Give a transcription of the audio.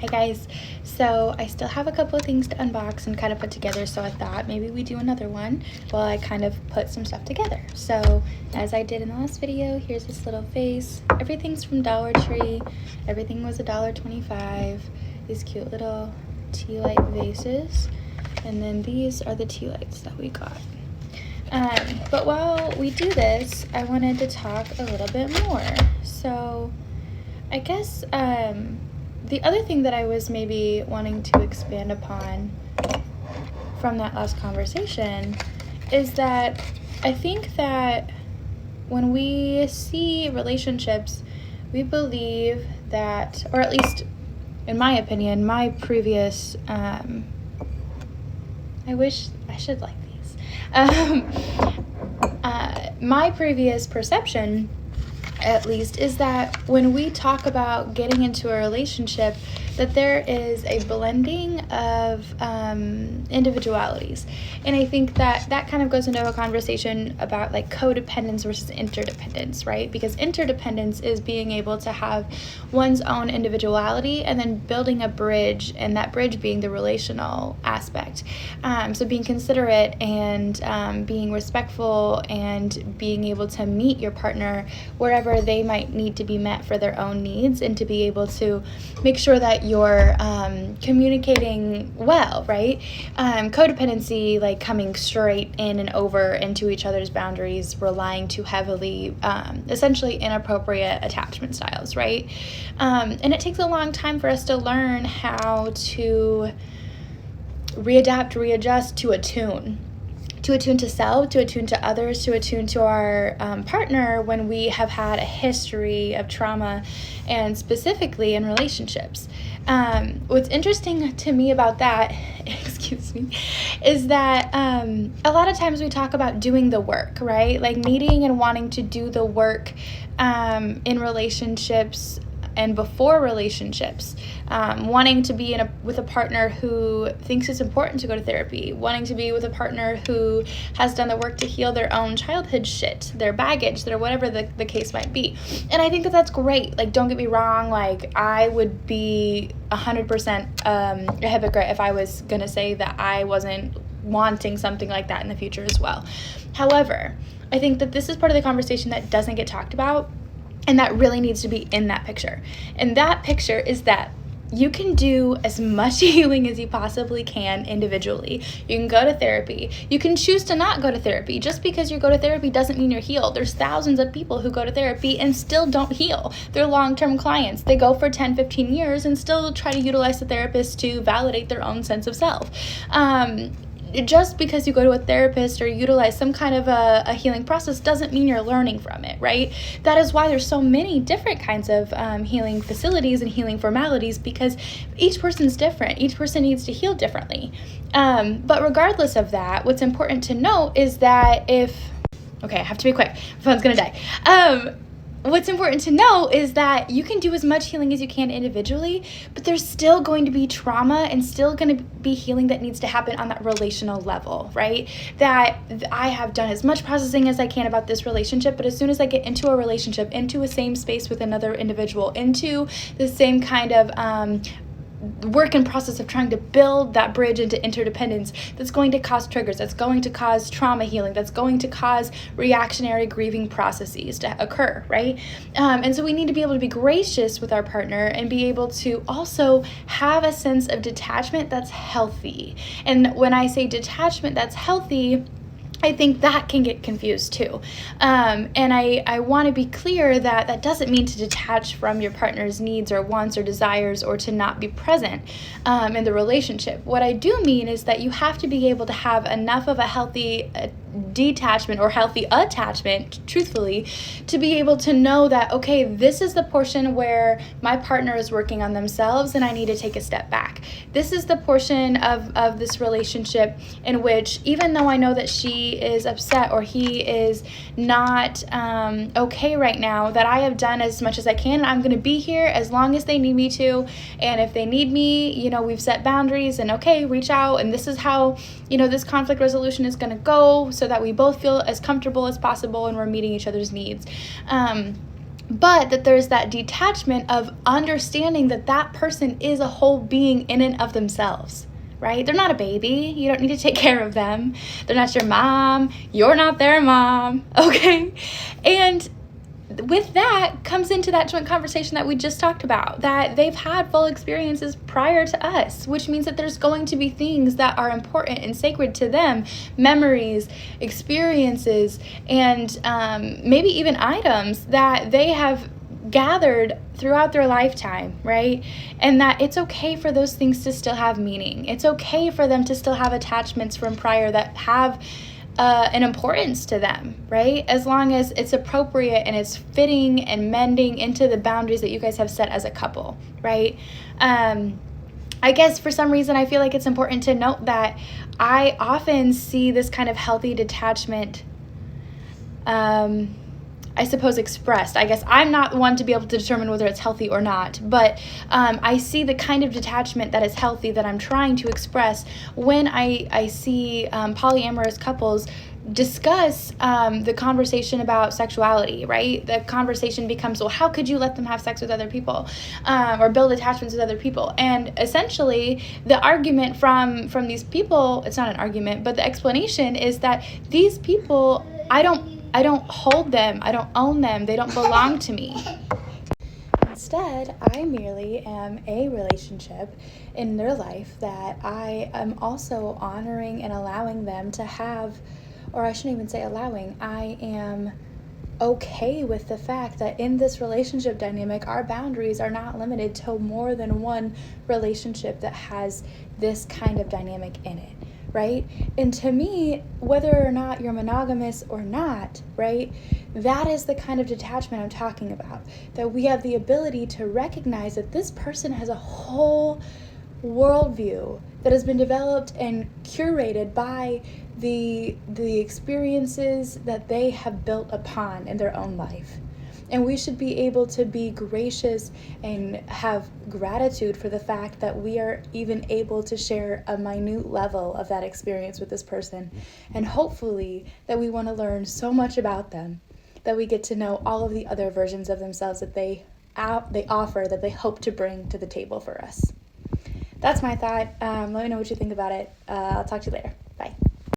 Hi guys, so I still have a couple of things to unbox and kind of put together, so I thought maybe we do another one while I kind of put some stuff together. So as I did in the last video, here's this little vase. Everything's from Dollar Tree. Everything was $1.25. These cute little tea light vases, and then these are the tea lights that we got. But while we do this, I wanted to talk a little bit more. So I guess the other thing that I was maybe wanting to expand upon from that last conversation is that I think that when we see relationships, we believe that, or at least in my opinion, my previous, I wish I should like these. My previous perception, at least, is that when we talk about getting into a relationship, that there is a blending of individualities. And I think that that kind of goes into a conversation about like codependence versus interdependence, right? Because interdependence is being able to have one's own individuality and then building a bridge, and that bridge being the relational aspect. So being considerate and being respectful and being able to meet your partner wherever they might need to be met for their own needs, and to be able to make sure that you're communicating well, right? Codependency, like coming straight in and over into each other's boundaries, relying too heavily, essentially inappropriate attachment styles, right? And it takes a long time for us to learn how to readapt, readjust, to attune to self, to attune to others, to attune to our partner when we have had a history of trauma, and specifically in relationships. What's interesting to me about that, excuse me, is that a lot of times we talk about doing the work, right? Like needing and wanting to do the work in relationships and before relationships, wanting to be with a partner who thinks it's important to go to therapy, wanting to be with a partner who has done the work to heal their own childhood shit, their baggage, their whatever the case might be. And I think that that's great. Like, don't get me wrong, like I would be 100% a hypocrite if I was gonna say that I wasn't wanting something like that in the future as well. However, I think that this is part of the conversation that doesn't get talked about, and that really needs to be in that picture. And that picture is that you can do as much healing as you possibly can individually. You can go to therapy. You can choose to not go to therapy. Just because you go to therapy doesn't mean you're healed. There's thousands of people who go to therapy and still don't heal. They're long-term clients. They go for 10, 15 years and still try to utilize the therapist to validate their own sense of self. Just because you go to a therapist or utilize some kind of a healing process doesn't mean you're learning from it, right? That is why there's so many different kinds of healing facilities and healing formalities, because each person's different. Each person needs to heal differently. But regardless of that, what's important to note is that okay, I have to be quick. My phone's gonna die. What's important to know is that you can do as much healing as you can individually, but there's still going to be trauma and still going to be healing that needs to happen on that relational level, right? That I have done as much processing as I can about this relationship, but as soon as I get into a relationship, into a same space with another individual, into the same kind of work and process of trying to build that bridge into interdependence, that's going to cause triggers, that's going to cause trauma healing, that's going to cause reactionary grieving processes to occur, right? And so we need to be able to be gracious with our partner and be able to also have a sense of detachment that's healthy. And when I say detachment that's healthy, I think that can get confused too. And I want to be clear that that doesn't mean to detach from your partner's needs or wants or desires, or to not be present in the relationship. What I do mean is that you have to be able to have enough of a healthy detachment or healthy attachment, truthfully, to be able to know that, okay, this is the portion where my partner is working on themselves and I need to take a step back. This is the portion of this relationship in which, even though I know that she is upset or he is not okay right now, that I have done as much as I can, and I'm going to be here as long as they need me to. And if they need me, we've set boundaries, and okay, reach out, and this is how this conflict resolution is going to go, so that we both feel as comfortable as possible and we're meeting each other's needs. but that there's that detachment of understanding that that person is a whole being in and of themselves, right? They're not a baby. You don't need to take care of them. They're not your mom. You're not their mom, okay? And with that comes into that joint conversation that we just talked about, that they've had full experiences prior to us, which means that there's going to be things that are important and sacred to them, memories, experiences, and maybe even items that they have gathered throughout their lifetime, right? And that it's okay for those things to still have meaning. It's okay for them to still have attachments from prior that have an importance to them, right? As long as it's appropriate and it's fitting and mending into the boundaries that you guys have set as a couple, right? I guess for some reason I feel like it's important to note that I often see this kind of healthy detachment, I suppose, expressed. I guess I'm not one to be able to determine whether it's healthy or not, but I see the kind of detachment that is healthy that I'm trying to express when I see polyamorous couples discuss the conversation about sexuality, right? The conversation becomes, well, how could you let them have sex with other people or build attachments with other people? And essentially, the argument from these people, it's not an argument, but the explanation is that these people, I don't hold them. I don't own them. They don't belong to me. Instead, I merely am a relationship in their life that I am also honoring and allowing them to have, or I shouldn't even say allowing, I am okay with the fact that in this relationship dynamic, our boundaries are not limited to more than one relationship that has this kind of dynamic in it. Right? And to me, whether or not you're monogamous or not, right, that is the kind of detachment I'm talking about. That we have the ability to recognize that this person has a whole worldview that has been developed and curated by the experiences that they have built upon in their own life. And we should be able to be gracious and have gratitude for the fact that we are even able to share a minute level of that experience with this person. And hopefully that we want to learn so much about them that we get to know all of the other versions of themselves that they offer, that they hope to bring to the table for us. That's my thought. Let me know what you think about it. I'll talk to you later.